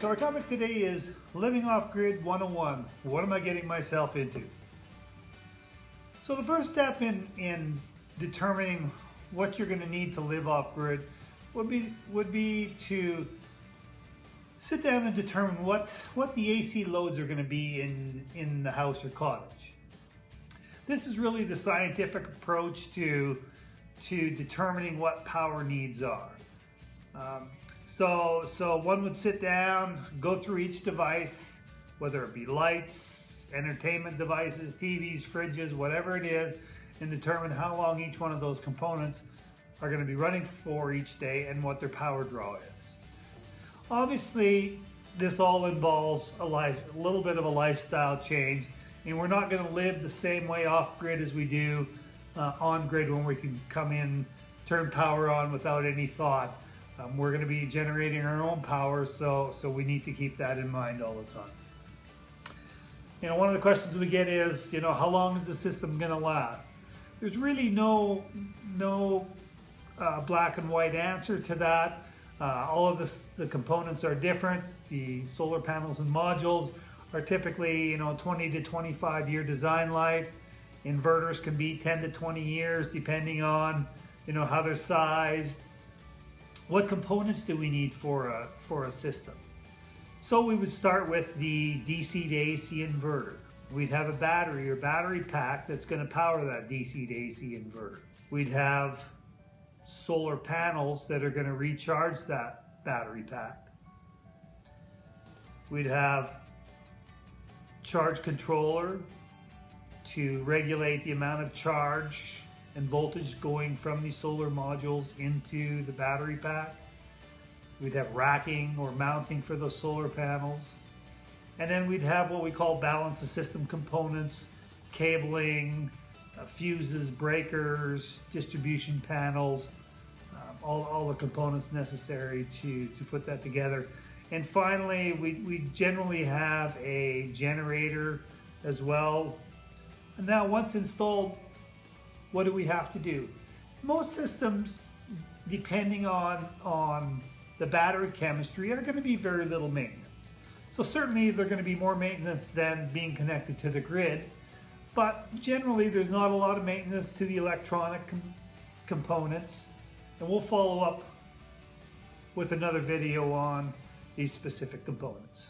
So our topic today is living off grid 101. What am I getting myself into? So the first step in determining what you're going to need to live off grid would be to sit down and determine what the AC loads are going to be in the house or cottage. This is really the scientific approach to determining what power needs are. So one would sit down, go through each device, whether it be lights, entertainment devices, TVs, fridges, whatever it is, and determine how long each one of those components are going to be running for each day and what their power draw is. Obviously, this all involves a little bit of a lifestyle change, and we're not going to live the same way off grid as we do on grid when we can come in, turn power on without any thought. We're going to be generating our own power, so we need to keep that in mind all the time. You know, one of the questions we get is, you know, how long is the system going to last? There's really no black and white answer to that. All of the components are different. The solar panels and modules are typically, you know, 20 to 25 year design life. Inverters can be 10 to 20 years depending on, you know, how they're sized. What components do we need for a system? So we would start with the DC to AC inverter. We'd have a battery or battery pack that's going to power that DC to AC inverter. We'd have solar panels that are going to recharge that battery pack. We'd have charge controller to regulate the amount of charge and voltage going from the solar modules into the battery pack. We'd have racking or mounting for those solar panels. And then we'd have what we call balance of system components, cabling, fuses, breakers, distribution panels, all the components necessary to put that together. And finally, we generally have a generator as well. And now once installed, what do we have to do? Most systems, depending on the battery chemistry, are going to be very little maintenance. So certainly they're going to be more maintenance than being connected to the grid, but generally there's not a lot of maintenance to the electronic components, and we'll follow up with another video on these specific components.